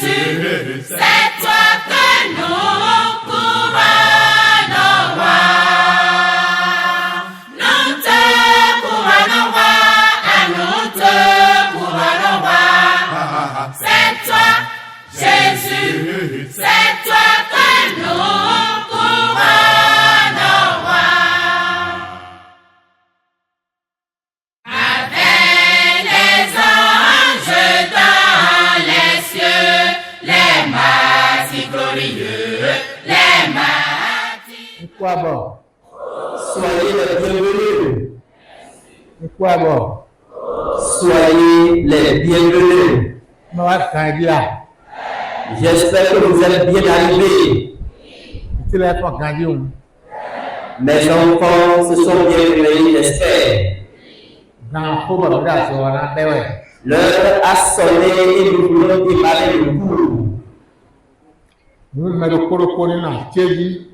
Jésus, c'est toi que nous couronnons, roi. Nous te couronnons, roi. Nous te couronnons, roi. C'est toi, Jésus, c'est toi que nous couronnons, roi. Avec les anges dans les cieux, les matis glorieux, les matis. Quoi bon? Soyez les bienvenus. Quoi bon? Soyez les bienvenus. J'espère que vous êtes bien arrivés. Mes enfants se sont bien réveillés, j'espère. L'heure a sonné et nous voulons démarrer le cours.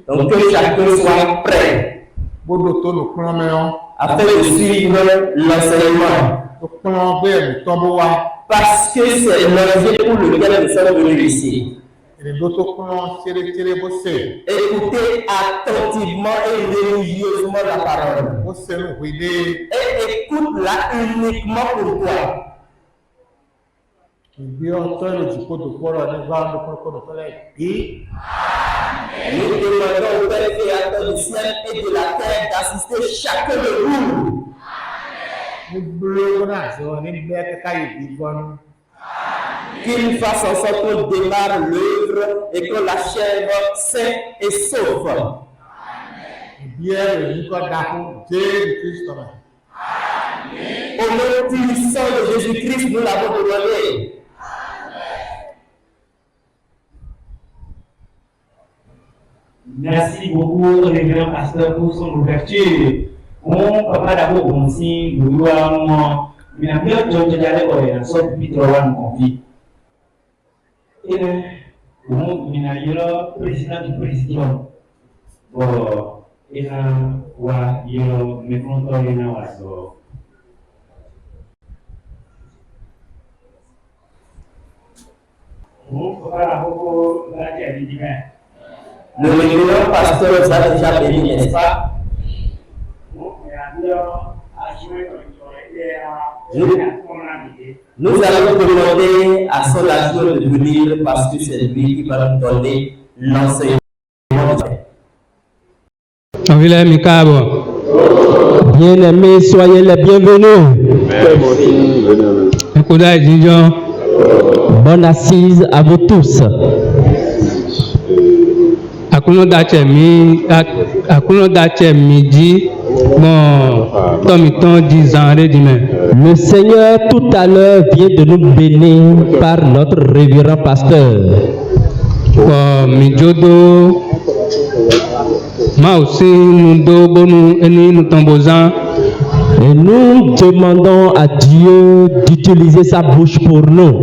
Donc que chacun soit prêt afin de suivre l'enseignement. Parce que c'est l'objet pour lequel nous sommes venus ici. Écoutez attentivement et religieusement la parole. Et écoute-la uniquement pour toi. Nous demandons au Père Créateur du ciel et de la terre d'assister chacun de vous. Qu'il fasse en sorte qu'on démarre l'œuvre et qu'on l'achève sain et sauf. Au nom puissant de Jésus-Christ, nous l'avons demandé. Merci beaucoup, révérend pasteur, pour son ouverture. On va d'abord commencer, nous allons bien dire sorte de conflit. Et nous le président du président. Et là, il y a mes frontaux et là, le révérend pasteur vous a déjà béni, n'est-ce pas? Nous allons demander à son adjoint de venir parce que c'est lui qui va nous donner l'enseignement. Bien-aimés, soyez les bienvenus. Bonne assise à vous tous. Le Seigneur tout à l'heure vient de nous bénir par notre révérend pasteur. Et nous demandons à Dieu d'utiliser sa bouche pour nous.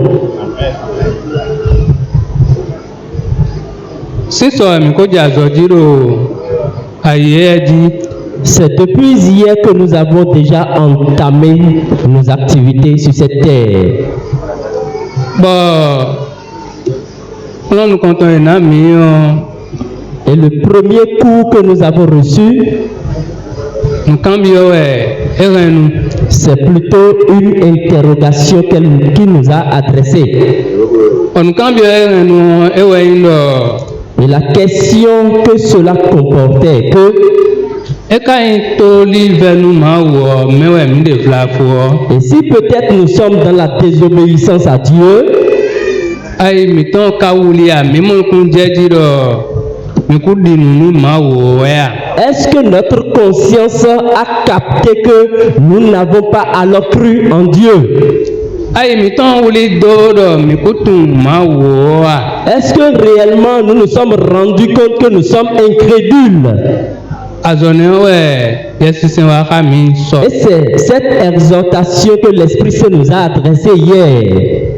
C'est depuis hier que nous avons déjà entamé nos activités sur cette terre. Et le premier coup que nous avons reçu, c'est plutôt une interrogation qu'il nous a adressée. Et la question que cela comportait, et si peut-être nous sommes dans la désobéissance à Dieu, est-ce que notre conscience a capté que nous n'avons pas alors cru en Dieu? Est-ce que réellement nous nous sommes rendus compte que nous sommes incrédules? Et c'est cette exhortation que l'Esprit Saint nous a adressée hier.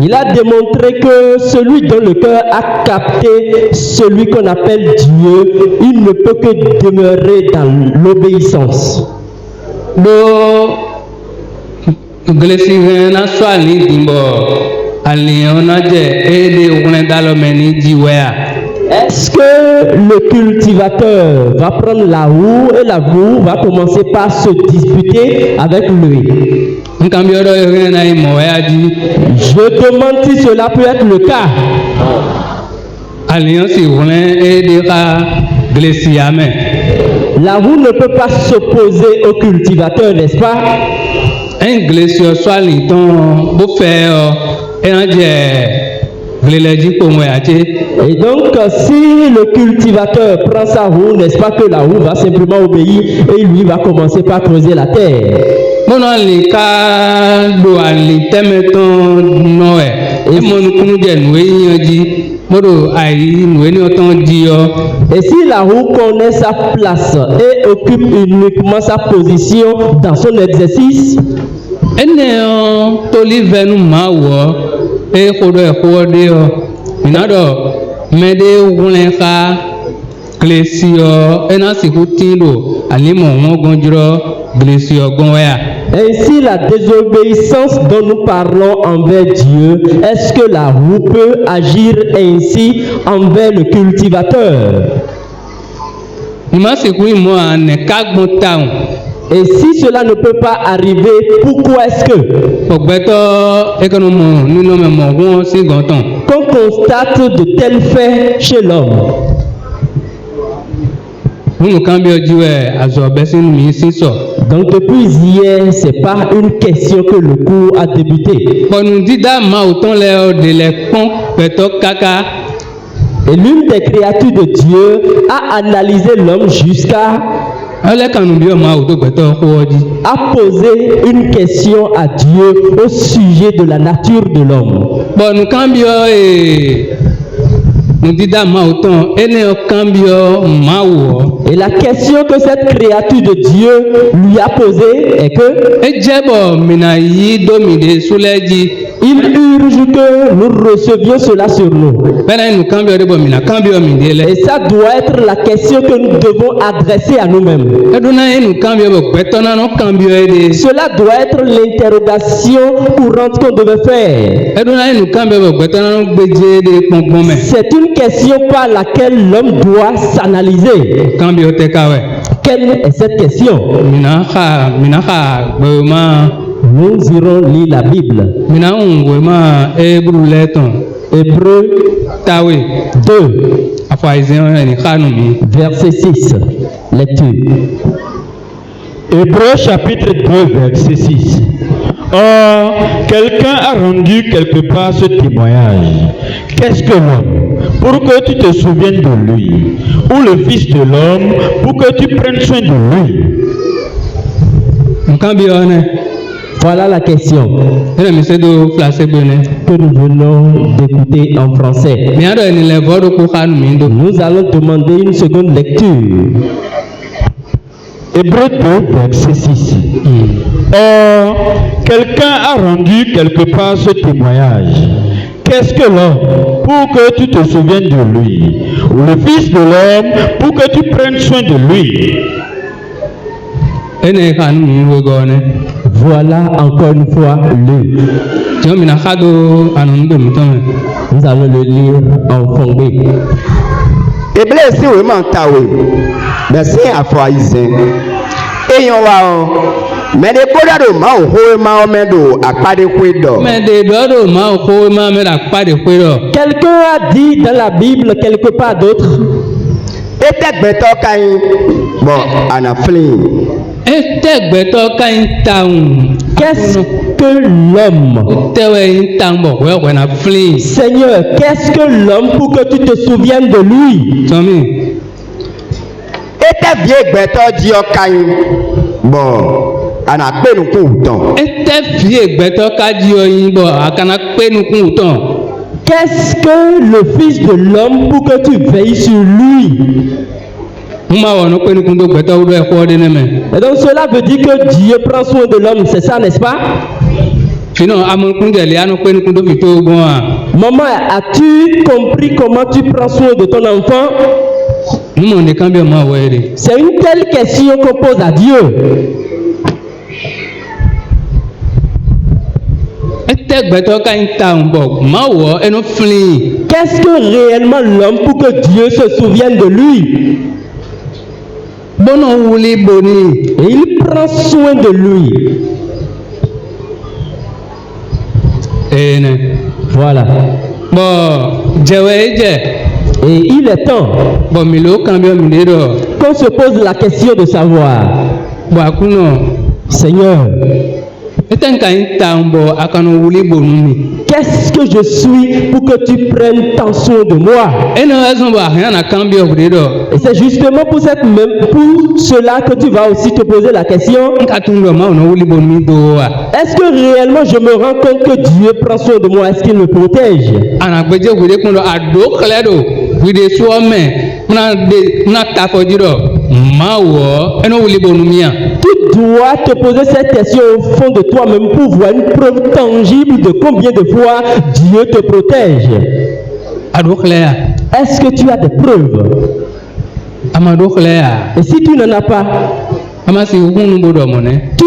Il Il a démontré que celui dont le cœur a capté celui qu'on appelle Dieu, il ne peut que demeurer dans l'obéissance. Est-ce que le cultivateur va prendre la roue et la roue va commencer par se disputer avec lui? Je demande si cela peut être le cas. La roue ne peut pas s'opposer au cultivateur, n'est-ce pas? Et donc, si le cultivateur prend sa roue, n'est-ce pas que la roue va simplement obéir et lui va commencer par creuser la terre? Et si la roue connaît sa place et occupe uniquement sa position dans son exercice, ainsi la désobéissance dont nous parlons envers Dieu, est-ce que la roue peut agir ainsi envers le cultivateur? Et si cela ne peut pas arriver, pourquoi est-ce que qu'on constate de tels faits chez l'homme? Donc depuis hier, c'est pas une question que le cours a débuté. Et l'une des créatures de Dieu a analysé l'homme jusqu'à a posé une question à Dieu au sujet de la nature de l'homme. Et la question que cette créature de Dieu lui a posée est que il urge que nous recevions cela sur nous. Et ça doit être la question que nous devons adresser à nous-mêmes. Cela doit être l'interrogation courante qu'on devait faire. C'est une question par laquelle l'homme doit s'analyser. Quelle est cette question? Nous irons lire la Bible. Hébreux 2, verset 6. Lecture. Hébreux chapitre 2, verset 6. Or, quelqu'un a rendu quelque part ce témoignage. Qu'est-ce que l'homme, pour que tu te souviennes de lui, ou le Fils de l'homme, pour que tu prennes soin de lui? Voilà la question que nous venons d'écouter en français. Nous allons demander une seconde lecture. Hébreux 2, verset 6. Or, quelqu'un a rendu quelque part ce témoignage. Qu'est-ce que l'homme, pour que tu te souviennes de lui, ou le Fils de l'homme, pour que tu prennes soin de lui? Voilà encore une fois lu. Nous allons le lire en fondé. Eblesi we mantawe. Besi afoizen. Eyon wa me de kodado ma ho ma o medo akpade kwedo. Quelqu'un a dit dans la Bible quelque part d'autre. Etegbeto kain bon anaflin. Qu'est-ce que l'homme? Seigneur, qu'est-ce que l'homme pour que tu te souviennes de lui? Qu'est-ce que le Fils de l'homme pour que tu veilles sur lui? Et donc cela veut dire que Dieu prend soin de l'homme, c'est ça, n'est-ce pas? Sinon, à mon compte, il y a un peu de coup de pito. Maman, as-tu compris comment tu prends soin de ton enfant? Nous, on est quand même moins ouais. C'est une telle question qu'on pose à Dieu. Qu'est-ce que réellement l'homme pour que Dieu se souvienne de lui? Et il prend soin de lui. Voilà. Et il est temps qu'on se pose la question de savoir, Seigneur, qu'est-ce que je suis pour que tu prennes tant soin de moi? Et c'est justement pour cela que tu vas aussi te poser la question. Est-ce que réellement je me rends compte que Dieu prend soin de moi? Est-ce qu'il me protège? Tu dois te poser cette question au fond de toi-même pour voir une preuve tangible de combien de fois Dieu te protège. Est-ce que tu as des preuves? Et si tu n'en as pas, tu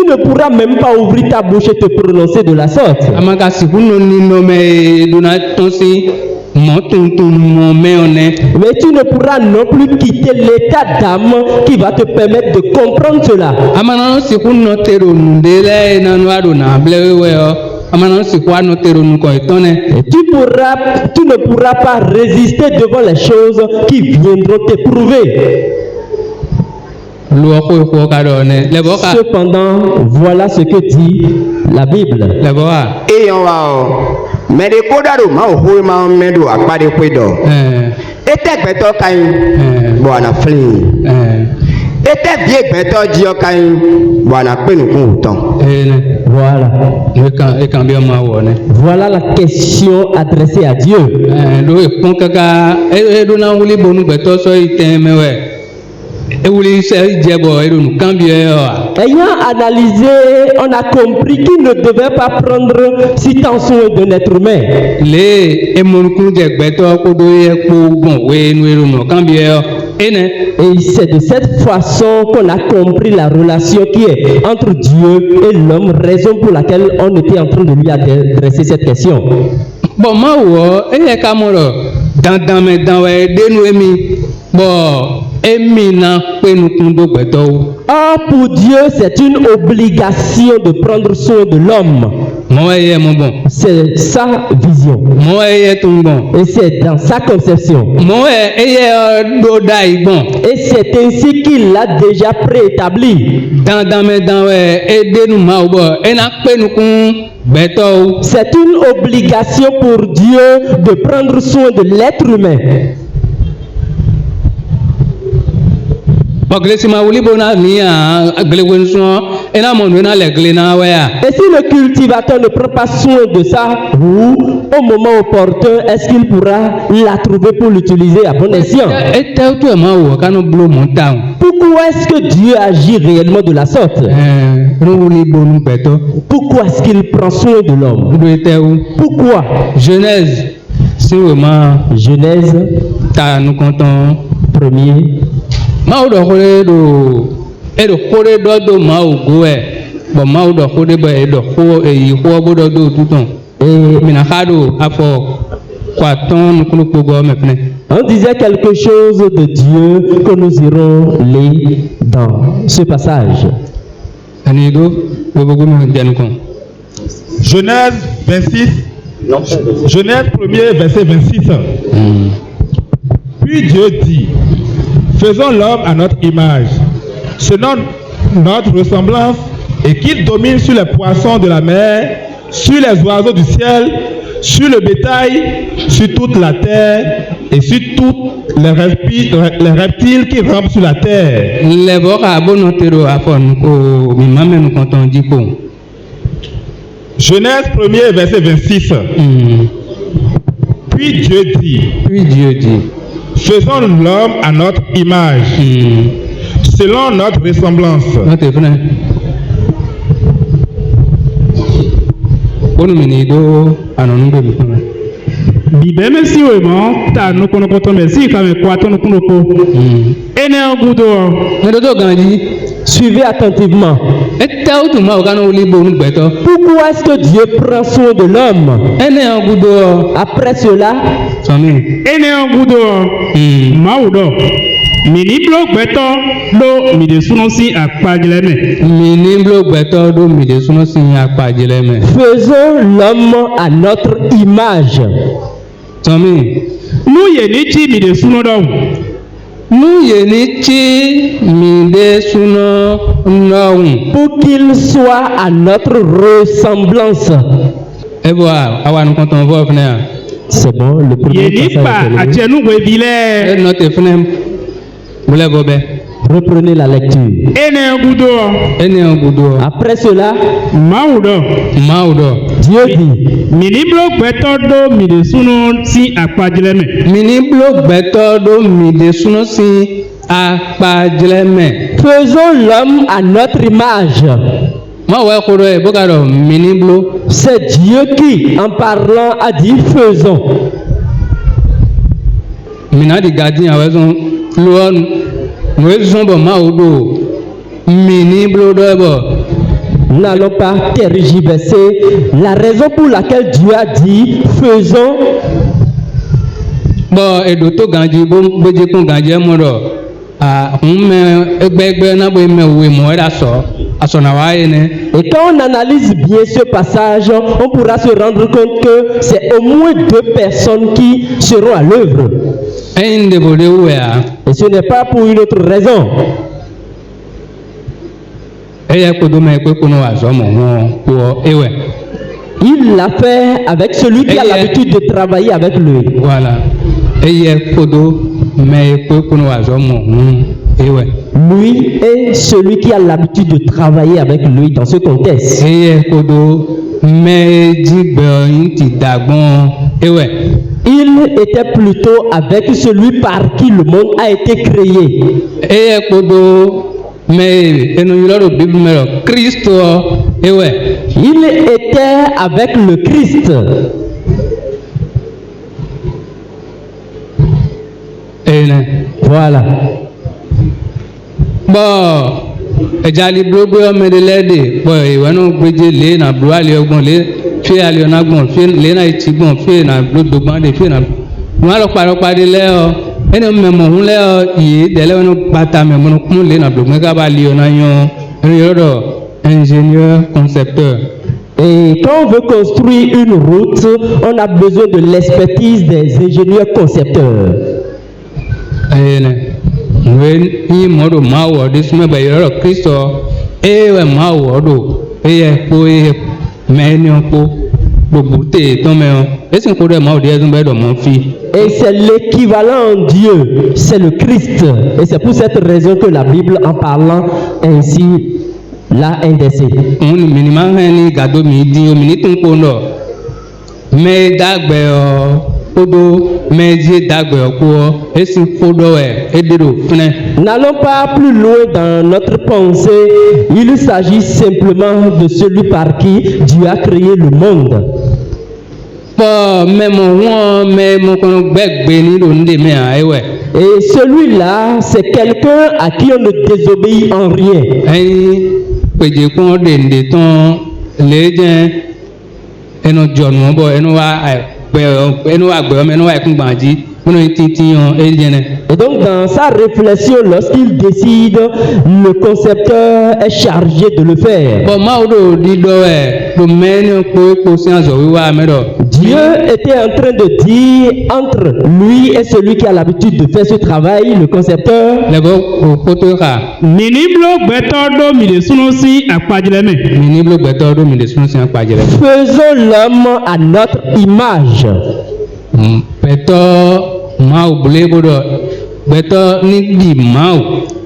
ne pourras même pas ouvrir ta bouche et te prononcer de la sorte. Mais tu ne pourras non plus quitter l'état d'âme qui va te permettre de comprendre cela. Et tu ne pourras pas résister devant les choses qui viendront t'éprouver. Cependant, voilà ce que dit la Bible. Mais les codados, ma ou ma medo à pas de pédo. Et t'es beto kain, boana fling. Et t'es bien beto dio kain, boana penu content. Voilà. Voilà la question adressée à Dieu. Ayant analysé, on a compris qu'il ne devait pas prendre si tant soin d'un être humain. Et c'est de cette façon qu'on a compris la relation qui est entre Dieu et l'homme, raison pour laquelle on était en train de lui adresser cette question. Bon, Or, pour Dieu, c'est une obligation de prendre soin de l'homme. C'est sa vision. Et c'est dans sa conception. Et c'est ainsi qu'il l'a déjà préétabli. C'est une obligation pour Dieu de prendre soin de l'être humain. Et si le cultivateur ne prend pas soin de ça, au moment opportun, est-ce qu'il pourra la trouver pour l'utiliser à bon escient? Pourquoi est-ce que Dieu agit réellement de la sorte? Pourquoi est-ce qu'il prend soin de l'homme? Pourquoi? Genèse, nous comptons premier. On disait quelque chose de Dieu que nous irons lire dans ce passage. Genèse 26. Genèse 1er, verset 26. Puis Dieu dit: faisons l'homme à notre image, selon notre ressemblance, et qu'il domine sur les poissons de la mer, sur les oiseaux du ciel, sur le bétail, sur toute la terre, et sur tous les reptiles qui rampent sur la terre. Genèse 1er, verset 26. Puis Dieu dit: faisons l'homme à notre image, selon notre ressemblance. Onu mini do anonu be bikuna. Bibeme si wemo ta nukono koto mesi kame kwato nukono ko. Ene ogudo. Medodo ganji. Suivez attentivement. Pourquoi est-ce que Dieu prend soin de l'homme? Après cela, faisons l'homme à notre image. Pour qu'il soit à notre ressemblance. C'est bon, le premier passage. Reprenez la lecture. Après cela, Dieu dit, faisons l'homme à notre image. C'est Dieu qui, en parlant, a dit faisons. Nous n'allons pas tergiverser la raison pour laquelle Dieu a dit faisons. Et quand on analyse bien ce passage, on pourra se rendre compte que c'est au moins 2 personnes qui seront à l'œuvre. Et ce n'est pas pour une autre raison. Il l'a fait avec celui qui a l'habitude de travailler avec lui. Voilà. Lui est celui qui a l'habitude de travailler avec lui dans ce contexte. Il était plutôt avec celui par qui le monde a été créé. Il était avec le Christ. Voilà. Ingénieur, concepteur. Et quand on veut construire une route, on a besoin de l'expertise des ingénieurs concepteurs. Et c'est l'équivalent en Dieu, c'est le Christ. Et c'est pour cette raison que la Bible, en parlant ainsi, l'a indexé. N'allons pas plus loin dans notre pensée. Il s'agit simplement de celui par qui Dieu a créé le monde. Et celui-là, c'est quelqu'un à qui on ne désobéit en rien. Et donc dans sa réflexion, lorsqu'il décide, le concepteur est chargé de le faire. Dieu était en train de dire entre lui et celui qui a l'habitude de faire ce travail, le concepteur, faisons l'homme à notre image.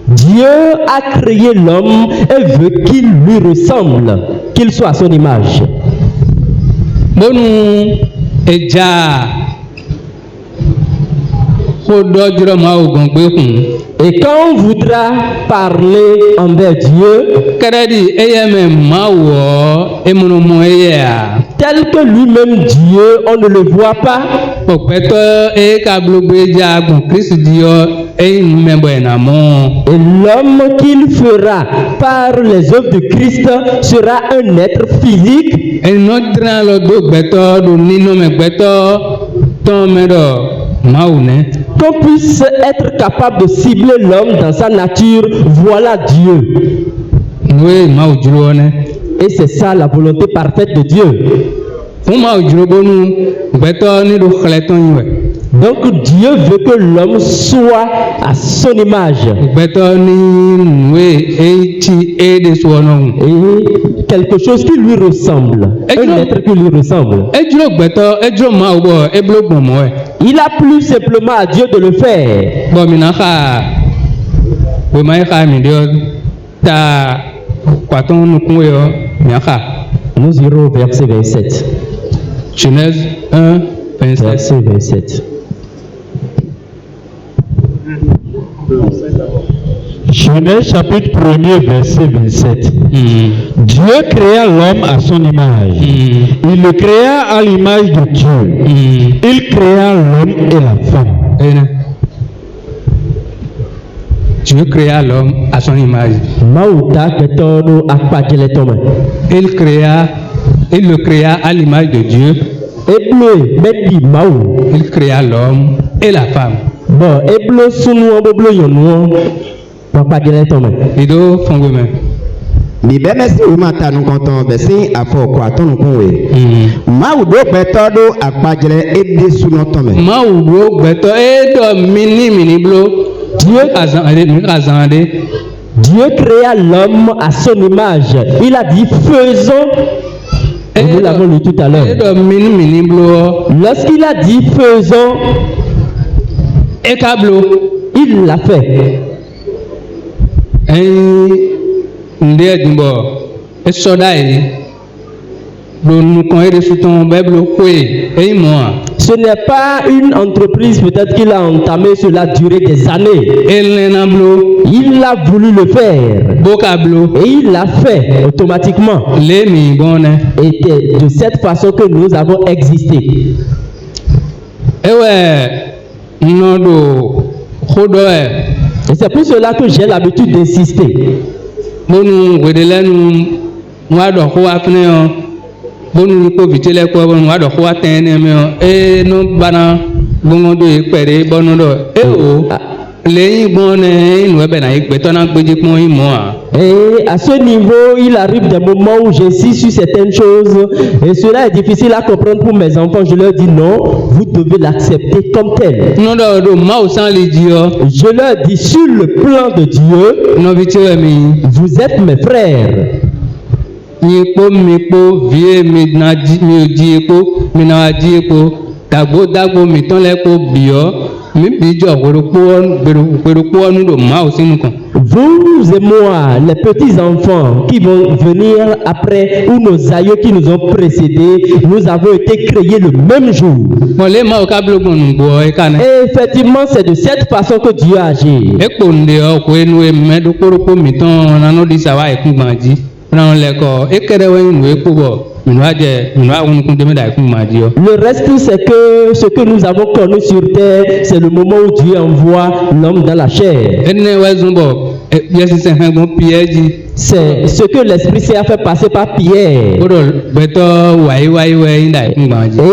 Dieu a créé l'homme et veut qu'il lui ressemble, qu'il soit à son image. Et quand on voudra parler envers Dieu, tel que lui-même Dieu, on ne le voit pas. Et l'homme qu'il fera par les œuvres de Christ sera un être physique. Qu'on puisse être capable de cibler l'homme dans sa nature, voilà Dieu. Et c'est ça la volonté parfaite de Dieu. Donc Dieu veut que l'homme soit à son image. Et quelque chose qui lui ressemble. Un être qui lui ressemble. Il a plu simplement à Dieu de le faire. Nous irons au verset 27. Genèse 1, verset 27. Genèse chapitre 1er, verset 27. Dieu créa l'homme à son image. Il le créa à l'image de Dieu. Il créa l'homme et la femme. Dieu créa l'homme à son image. Il le créa à l'image de Dieu. Il créa l'homme et la femme. Bibemesi umata nukonton besi afọ kwa tonu kunwe. Ma udo beto do akpajele ebe suno tome. Ma udo beto edo mini blo. Dieu créa l'homme à son image. Il a dit faisons. Nous l'avons lu tout à l'heure. Lorsqu'il a dit faisons, il l'a fait. Ce n'est pas une entreprise peut-être qu'il a entamé sur la durée des années. Il a voulu le faire. Et il l'a fait automatiquement. Et c'est de cette façon que nous avons existé. Et c'est pour cela que j'ai l'habitude d'insister. Et à ce niveau, il arrive des moments où j'insiste sur certaines choses et cela est difficile à comprendre pour mes enfants. Je leur dis non, vous devez l'accepter comme tel. Je leur dis sur le plan de Dieu, vous êtes mes frères. Vous et moi, les petits enfants qui vont venir après, ou nos aïeux qui nous ont précédés, nous avons été créés le même jour. Et effectivement, c'est de cette façon que Dieu agit. Le reste, c'est que ce que nous avons connu sur terre, c'est le moment où Dieu envoie l'homme dans la chair. C'est ce que l'Esprit Saint a fait passer par Pierre. Et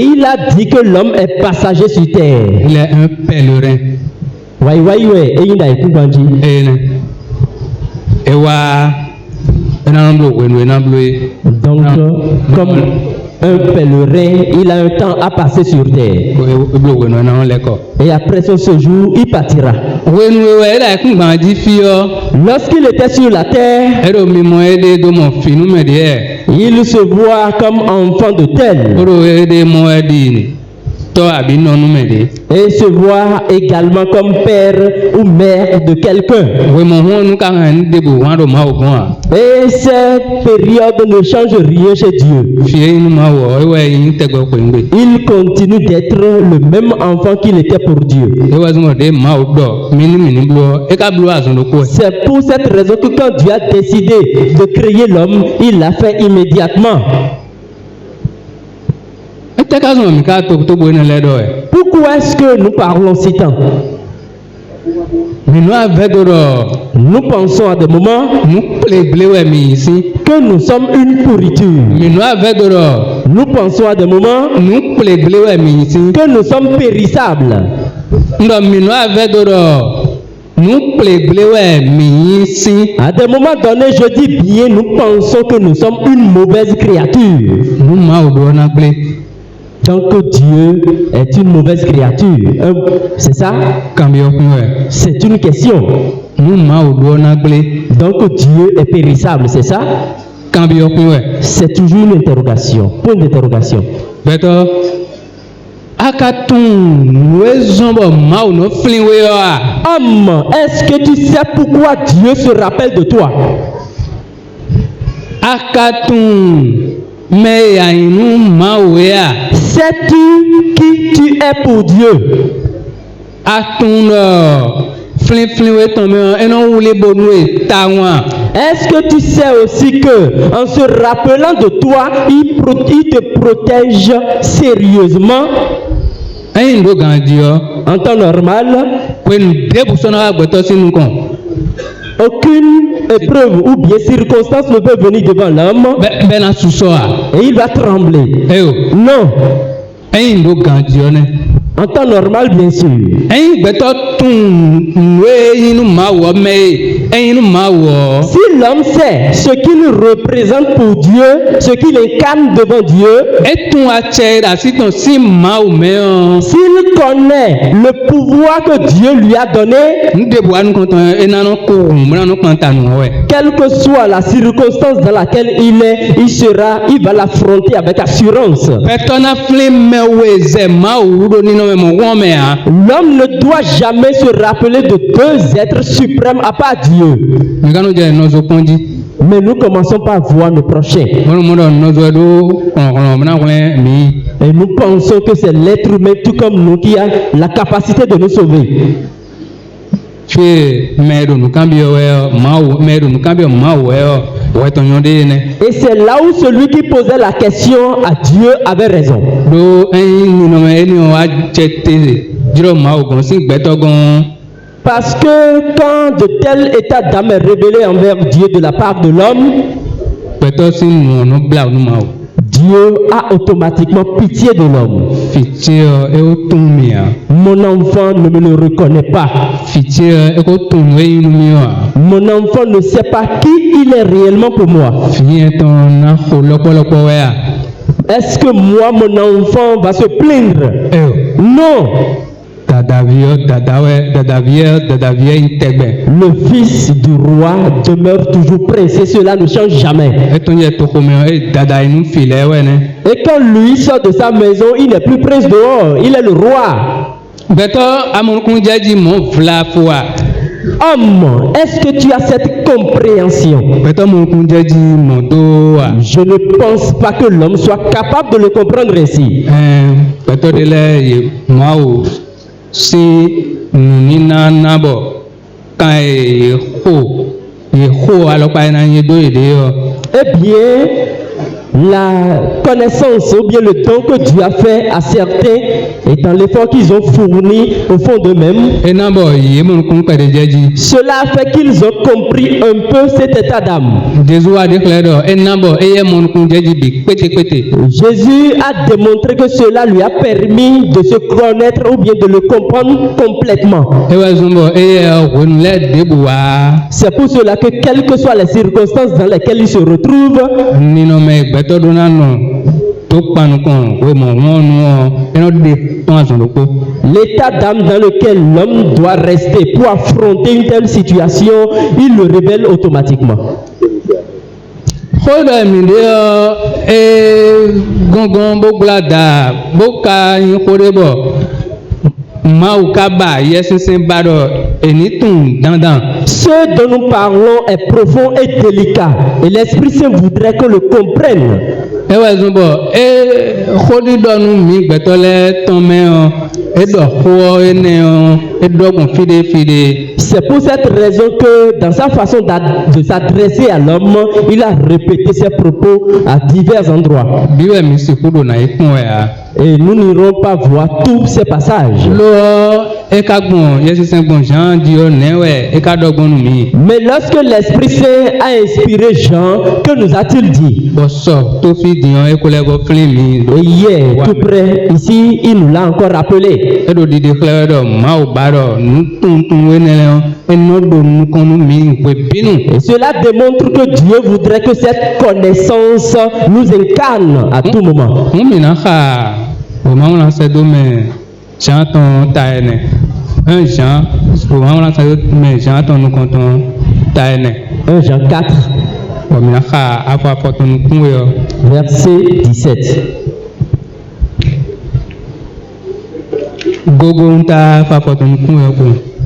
il a dit que l'homme est passager sur terre. Il est un pèlerin. Donc, comme un pèlerin, il a un temps à passer sur terre. Et après son séjour, il partira. Lorsqu'il était sur la terre, il se voit comme enfant de tel. Et se voit également comme père ou mère de quelqu'un. Et cette période ne change rien chez Dieu. Il continue d'être le même enfant qu'il était pour Dieu. C'est pour cette raison que quand Dieu a décidé de créer l'homme, il l'a fait immédiatement. Pourquoi est-ce que nous parlons si tant? Nous pensons à des moments que nous sommes une pourriture. Nous pensons à des moments que nous sommes périssables. À des moments donnés, je dis bien, nous pensons que nous sommes une mauvaise créature. Donc Dieu est une mauvaise créature. C'est ça? C'est une question. Donc Dieu est périssable, c'est ça? C'est toujours une interrogation. Point d'interrogation. Homme, est-ce que tu sais pourquoi Dieu se rappelle de toi? Sais-tu qui tu es pour Dieu? Est-ce que tu sais aussi que en se rappelant de toi, il te protège sérieusement? En temps normal, aucune épreuve ou bien circonstance ne peut venir devant l'homme et il va trembler. Non. En temps normal, bien sûr. Si l'homme sait ce qu'il représente pour Dieu, ce qu'il incarne devant Dieu, s'il connaît le pouvoir que Dieu lui a donné, quelle que soit la circonstance dans laquelle il est, il va l'affronter avec assurance. L'homme ne doit jamais se rappeler de deux êtres suprêmes à part Dieu. Mais nous commençons par voir nos prochains. Et nous pensons que c'est l'être humain tout comme nous qui a la capacité de nous sauver. Et c'est là où celui qui posait la question à Dieu avait raison. Parce que quand de tels états d'âme est révélé envers Dieu de la part de l'homme, Dieu a automatiquement pitié de l'homme. Mon enfant ne me le reconnaît pas. Mon enfant ne sait pas qui il est réellement pour moi. Est-ce que moi, mon enfant, va se plaindre? Non. Le fils du roi demeure toujours pressé, cela ne change jamais. Et quand lui sort de sa maison, il n'est plus près dehors, il est le roi. Homme, est-ce que tu as cette compréhension? Je ne pense pas que l'homme soit capable de le comprendre ainsi. Si nous n'avons pas eh bien, la connaissance ou bien le don que Dieu a fait à certains et dans l'effort qu'ils ont fourni au fond d'eux-mêmes, cela a fait qu'ils ont compris un peu cet état d'âme. Jésus a démontré que cela lui a permis de se connaître ou bien de le comprendre complètement. C'est pour cela que quelles que soient les circonstances dans lesquelles il se retrouve, l'état d'âme dans lequel l'homme doit rester pour affronter une telle situation, il le révèle automatiquement. Ce dont nous parlons est profond et délicat, et l'Esprit Saint voudrait qu'on le comprenne. C'est pour cette raison que dans sa façon de s'adresser à l'homme, il a répété ses propos à divers endroits. Et nous n'irons pas voir tous ces passages. Mais lorsque l'Esprit Saint a inspiré Jean, que nous a-t-il dit? Et hier, tout près, ici, il nous l'a encore rappelé. Et cela démontre que Dieu voudrait que cette connaissance nous incarne à tout moment. 1 Jean 4, verset 17.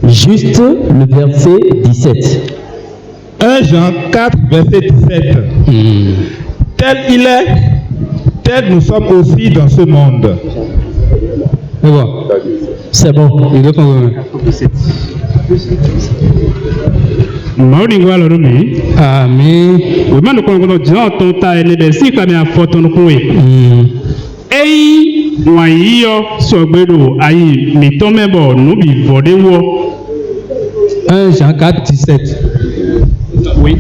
Juste le verset 17. 1 Jean 4, verset 17. Tel il est, tel nous sommes aussi dans ce monde. C'est bon. Jean 4, 17. Oui.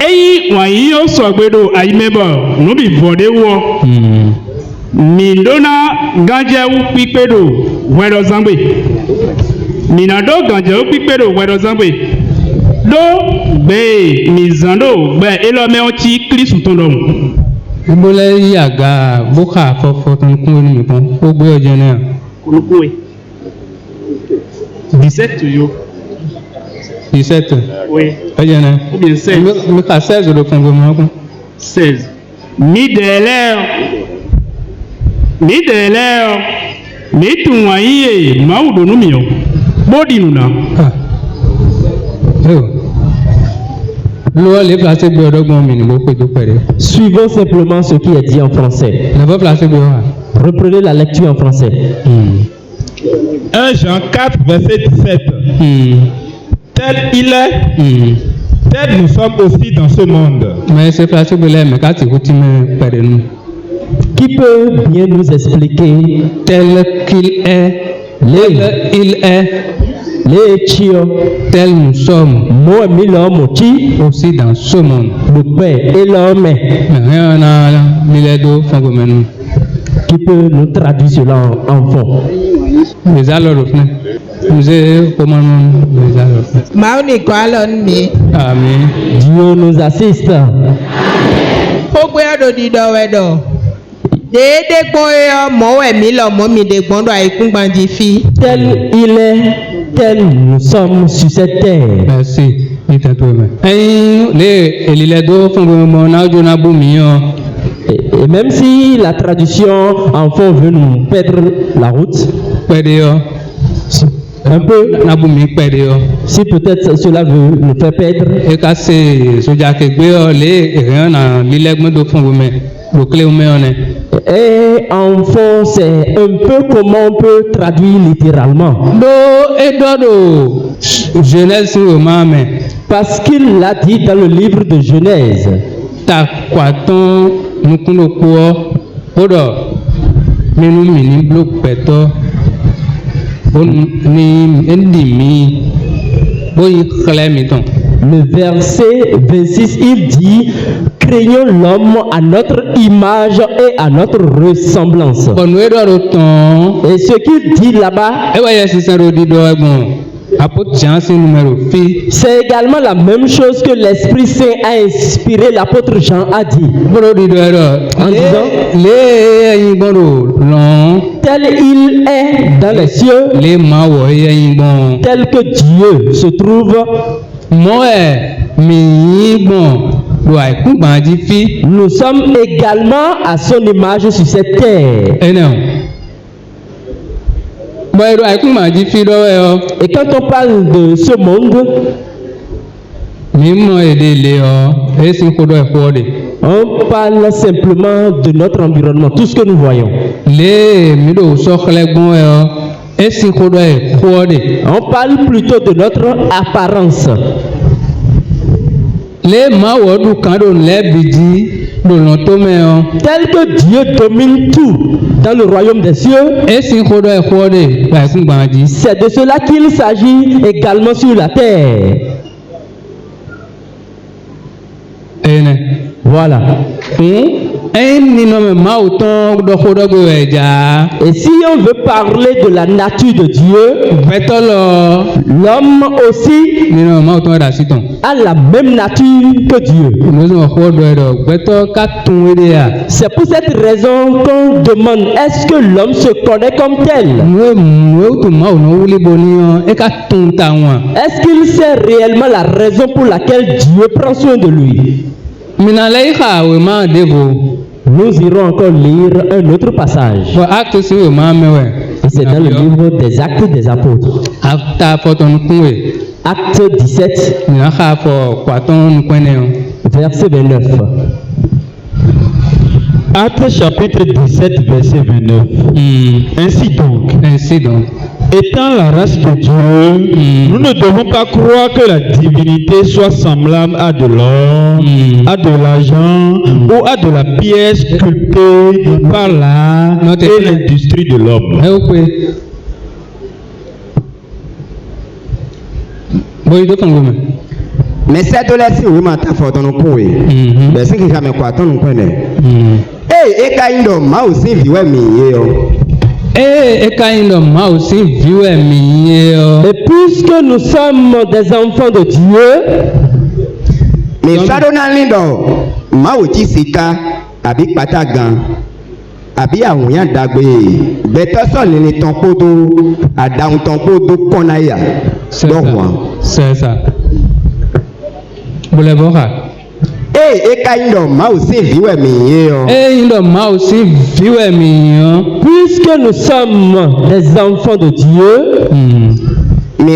Eyi wanyi yo sɔgbedo ayimɛbɔ nubi vɔde wɔ mindona ganjɛwu kpikpe do wɛrɛ zangbe minado ganjɛwu kpikpe do wɛrɛ zangbe do gbe mizando gbe elɔmɛwo tsi kristu tɔndɔmu. Ibole yaga boka fɔfɔ tɔn kun ni mi kan o gbé ọjọ́ náà. Olùkóye 17 to you. 17. Oui. Ou bien 16. Mais 16 de fondement. 16. Mi deleo. Mi tuwaye maudo numio. Body nuna. Suivons simplement ce qui est dit en français. Reprenez la lecture en français. 1 Jean 4, verset 17. Tel il est, tel nous sommes aussi dans ce monde. Qui peut bien nous expliquer tel qu'il est, il est, tel nous sommes aussi dans ce monde. Qui peut nous traduire cela en fond? Amen. Dieu nous assiste. Tel il est, tel nous sommes sur cette terre. Merci. Et même si la traduction en fond veut nous perdre la route, un peu, si peut-être cela veut nous faire perdre, et en fond c'est un peu comment on peut traduire littéralement. Genèse, parce qu'il l'a dit dans le livre de Genèse. Le verset 26, il dit: créons l'homme à notre image et à notre ressemblance. Et ce qu'il dit là-bas, c'est également la même chose que l'Esprit Saint a inspiré l'apôtre Jean a dit. En disant, tel il est dans les cieux, tel que Dieu se trouve, nous sommes également à son image sur cette terre. Et quand on parle de ce On parle simplement de notre environnement, tout ce que nous voyons. On parle plutôt de notre apparence. Tel que Dieu domine tout dans le royaume des cieux, c'est de cela qu'il s'agit également sur la terre. Voilà. Et si on veut parler de la nature de Dieu, l'homme aussi a la même nature que Dieu. C'est pour cette raison qu'on demande, est-ce que l'homme se connaît comme tel? Est-ce qu'il sait réellement la raison pour laquelle Dieu prend soin de lui? Nous irons encore lire un autre passage. Et c'est dans le livre des Actes des Apôtres. Acte 17, verset 29. Acte chapitre 17, verset 29. Ainsi donc, étant la race de Dieu, nous ne devons pas croire que la divinité soit semblable à de l'or, à de l'argent ou à de la pierre sculptée par l'art et l'industrie de l'homme. Mais c'est de la série, ma ta faute, on peut. Mais c'est qui jamais quoi, on connaît. Et quand il doit mal aussi vivre, Et puisque nous sommes des enfants de Dieu, mais ça donne un lindo, Maouti Sika, Abi Patagan, Abi Aouyan Dagbe, Betason et ton podo, Adam ton podo Konaya. C'est ça. Vous l'avez vu? Puisque nous sommes des enfants de Dieu, nous ne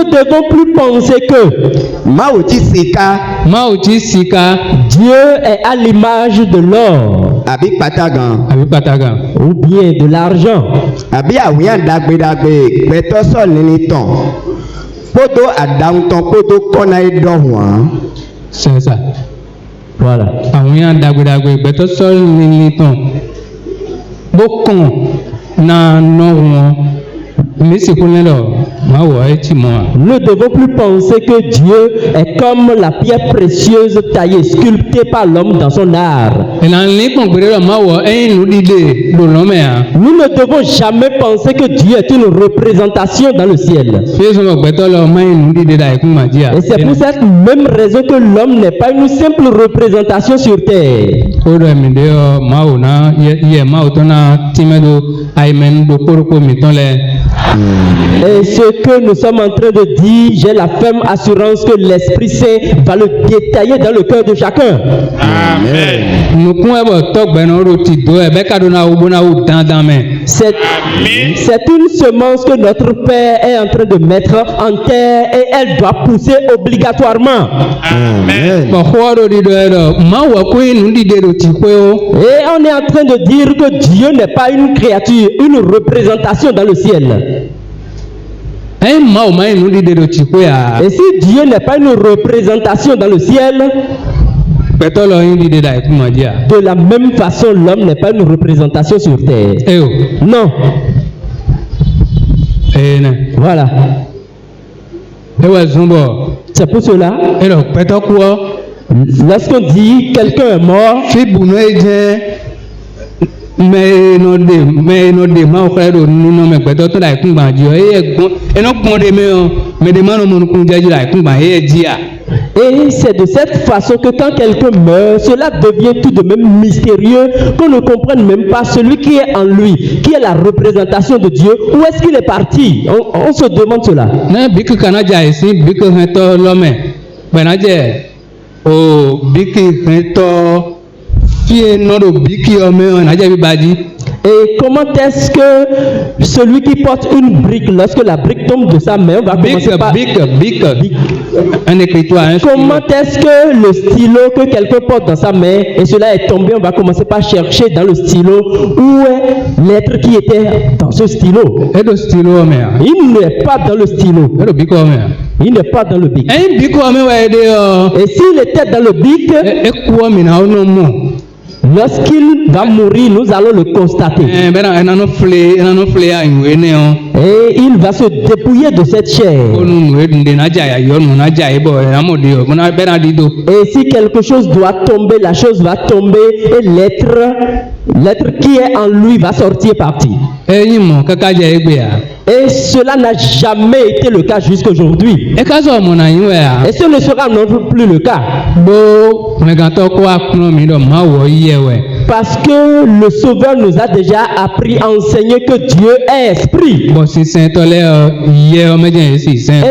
devons plus penser que Dieu est à l'image de l'or ou bien de l'argent. C'est ça. Voilà. Nous ne devons plus penser que Dieu est comme la pierre précieuse taillée, sculptée par l'homme dans son art. Nous ne devons jamais penser que Dieu est une représentation dans le ciel. Et c'est pour cette même raison que l'homme n'est pas une simple représentation sur terre. Et ce que nous sommes en train de dire, j'ai la ferme assurance que l'Esprit Saint va le détailler dans le cœur de chacun. Amen. C'est une semence que notre Père est en train de mettre en terre et elle doit pousser obligatoirement. Amen. Et on est en train de dire que Dieu n'est pas une créature, une représentation dans le ciel. Et si Dieu n'est pas une représentation dans le ciel, de la même façon, l'homme n'est pas une représentation sur terre. Non. Voilà. C'est pour cela, lorsqu'on dit quelqu'un est mort, mais non de ma frère nous non mais peut-être là qu'on va dire et non qu'on mais de man on dit là qu'on va dire. Et c'est de cette façon que quand quelqu'un meurt, cela devient tout de même mystérieux, qu'on ne comprenne même pas celui qui est en lui, qui est la représentation de Dieu. Où est-ce qu'il est parti? On se demande cela. Non, bik kanaja ici, bik heto l'homme. Benaje. Oh, bik heto et comment est-ce que celui qui porte une brique, lorsque la brique tombe de sa main, va commencer par... un écritoire, un stylo. Comment est-ce que le stylo que quelqu'un porte dans sa main et cela est tombé, on va commencer par chercher dans le stylo où est l'être qui était dans ce stylo. Et le stylo, mais. Il n'est pas dans le stylo. Et le bic, mais. Il n'est pas dans le bic. Et bic, mais ouais, et s'il était dans le bic, et quoi, mais non, non, non. Lorsqu'il va mourir, nous allons le constater. Et il va se dépouiller de cette chair. Et si quelque chose doit tomber, la chose va tomber et l'être qui est en lui va sortir partir. Et Et cela n'a jamais été le cas jusqu'à aujourd'hui. Et ce ne sera non plus le cas. Parce que le Sauveur nous a déjà appris à enseigner que Dieu est esprit.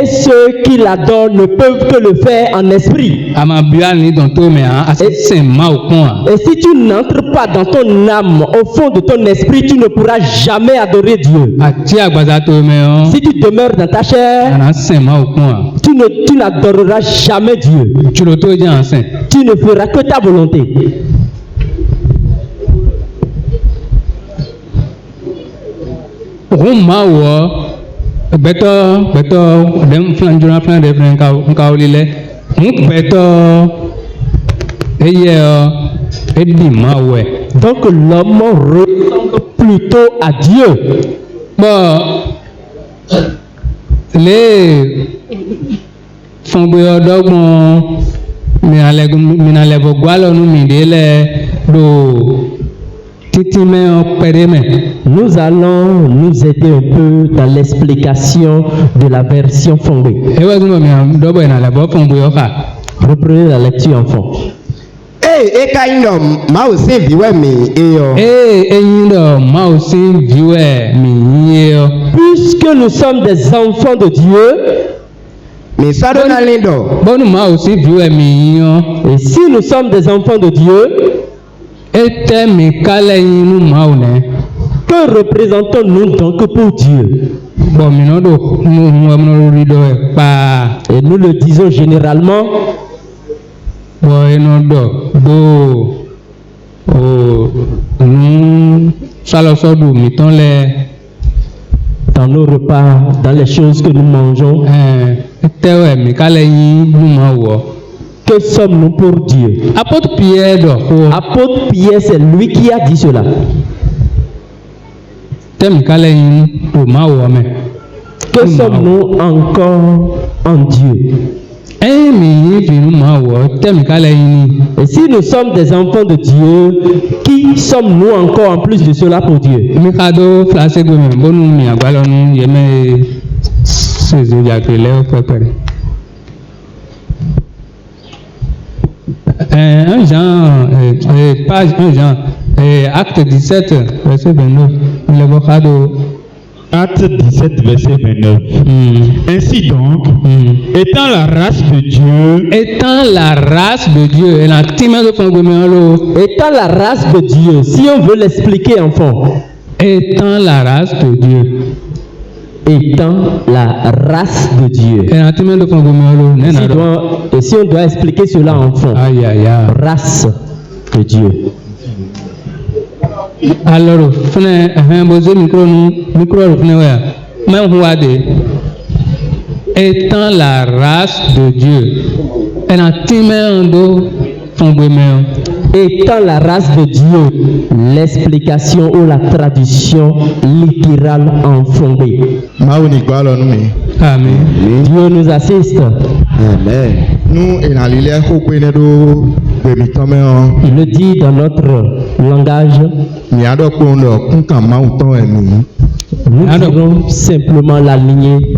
Et ceux qui l'adorent ne peuvent que le faire en esprit. Et si tu n'entres pas dans ton âme, au fond de ton esprit, tu ne pourras jamais adorer Dieu. Si tu demeures dans ta chair, tu n'adoreras jamais Dieu. Tu ne feras que ta volonté. Donc l'homme ressemble plutôt à Dieu. Les nous allons nous aider un peu dans l'explication de la version Fongbe. Reprenez la lecture en fond. Puisque nous sommes des enfants de Dieu, et si nous sommes des enfants de Dieu, que représentons-nous donc pour Dieu? Et nous le disons généralement. Dans nos repas, dans les choses que nous mangeons, que sommes-nous pour Dieu? Apôtre Pierre, c'est lui qui a dit cela. Que sommes-nous encore en Dieu? Et si nous sommes des enfants de Dieu, qui sommes-nous encore en plus de cela pour Dieu? Page 1 Jean, acte 17, verset 29. Acte 17, verset 29. Ainsi donc, étant la race de Dieu, étant la race de Dieu, si on veut l'expliquer en fond, étant la race de Dieu, étant la race de Dieu. Et si on doit expliquer cela en fond, race de Dieu. Alors, étant la race de Dieu, étant la race de Dieu, l'explication ou la traduction littérale en Fongbe. Amen. Dieu nous assiste. Amen. Il le dit dans notre langage. Nous dirons simplement la lignée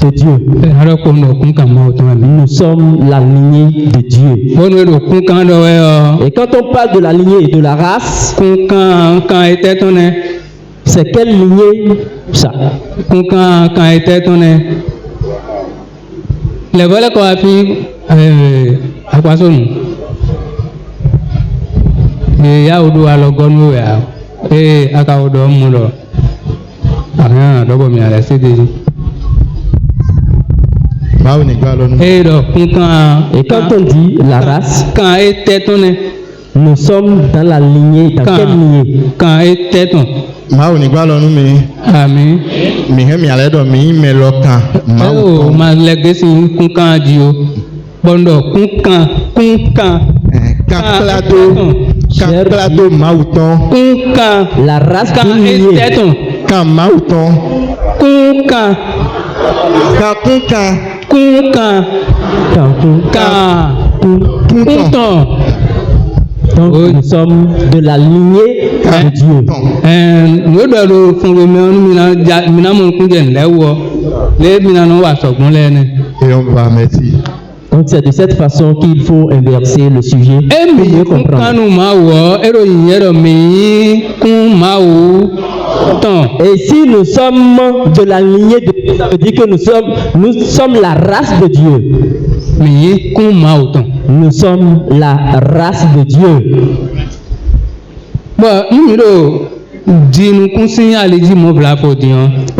de Dieu. Nous sommes la lignée de Dieu. Et quand on parle de la lignée et de la race, c'est quelle lignée ça? Les volets qu'on a fait à quoi sont et ya odo alogono ya aka odo mulo aha dobo mi ala cd Et quand on dit la race, nous sommes dans la lignée. Dans quelle lignée? Amen. Oh, ma legacy kunkan dio. Bondo kunkan. Kaklado mauton. Kunkan. La race de lignée. Kan mauton. Kunkan. Donc nous sommes de la lignée de Dieu. Et on va merci. Donc c'est de cette façon qu'il faut inverser le sujet pour mieux comprendre. Et si nous sommes de la lignée de Dieu, ça veut dire que nous sommes la race de Dieu. Nous sommes la race de Dieu.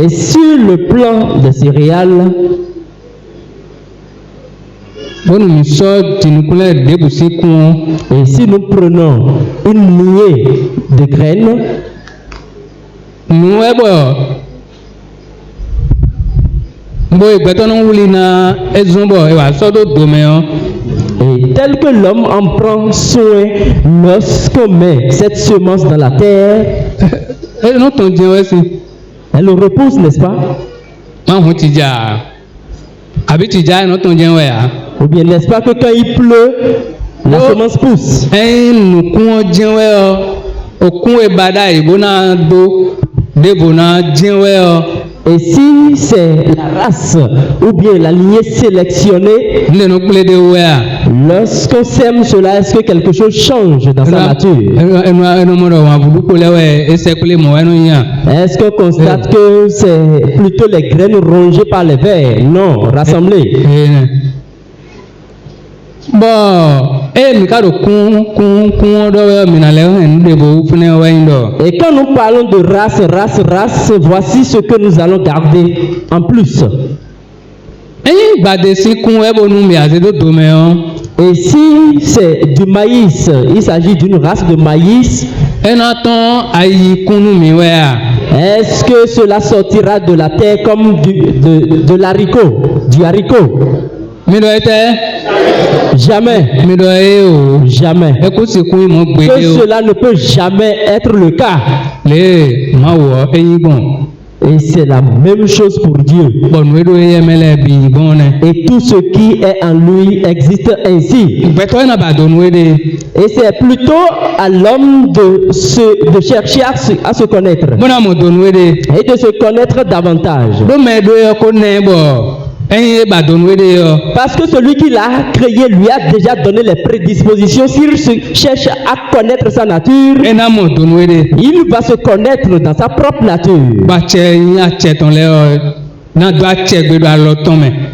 Et sur le plan des céréales, et si nous prenons une lignée de graines, et tel que l'homme en prend soin lorsqu'on met cette semence dans la terre, elle repousse, n'est-ce pas? Ou bien n'est-ce pas que quand il pleut, la semence pousse? Et si c'est la race ou bien la lignée sélectionnée, lorsqu'on sème cela, est-ce que quelque chose change dans sa nature? Est-ce qu'on constate que c'est plutôt les graines rongées par les vers? Non, rassemblées. Et quand nous parlons de race, voici ce que nous allons garder en plus. Et si c'est du maïs, il s'agit d'une race de maïs, est-ce que cela sortira de la terre comme de l'haricot, du haricot? Jamais. Jamais. Que cela ne peut jamais être le cas. Et c'est la même chose pour Dieu. Et tout ce qui est en lui existe ainsi. Et c'est plutôt à l'homme de chercher à se connaître. Et de se connaître davantage. Parce que celui qui l'a créé lui a déjà donné les prédispositions. S'il cherche à connaître sa nature, il va se connaître dans sa propre nature.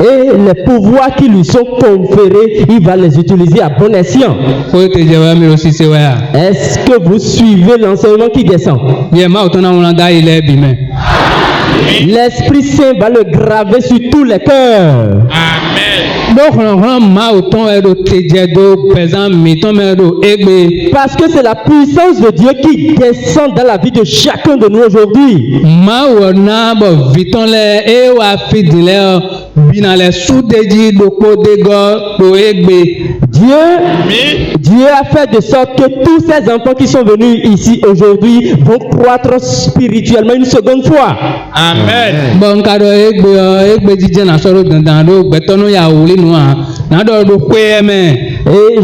Et les pouvoirs qui lui sont conférés, il va les utiliser à bon escient. Est-ce que vous suivez l'enseignement qui descend? L'Esprit Saint va le graver sur tous les cœurs. Amen. Parce que c'est la puissance de Dieu qui descend dans la vie de chacun de nous aujourd'hui. Dieu a fait de sorte que tous ces enfants qui sont venus ici aujourd'hui vont croître spirituellement une seconde fois. Amen. Et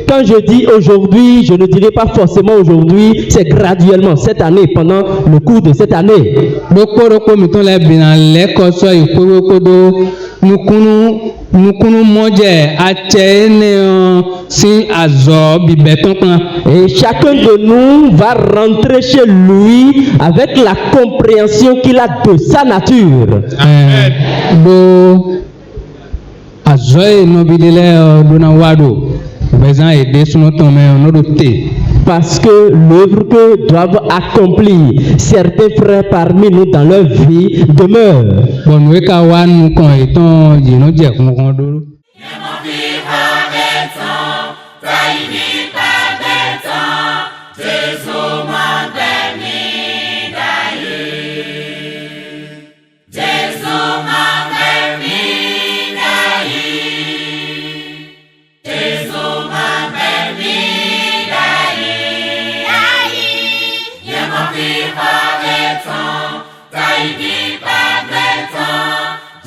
quand je dis aujourd'hui, je ne dirai pas forcément aujourd'hui, c'est graduellement cette année, pendant le cours de cette année. Et chacun de nous va rentrer chez lui avec la compréhension qu'il a de sa nature. Amen. parce que l'œuvre que doivent accomplir certains frères parmi nous dans leur vie demeure. Bon, nous, quand on est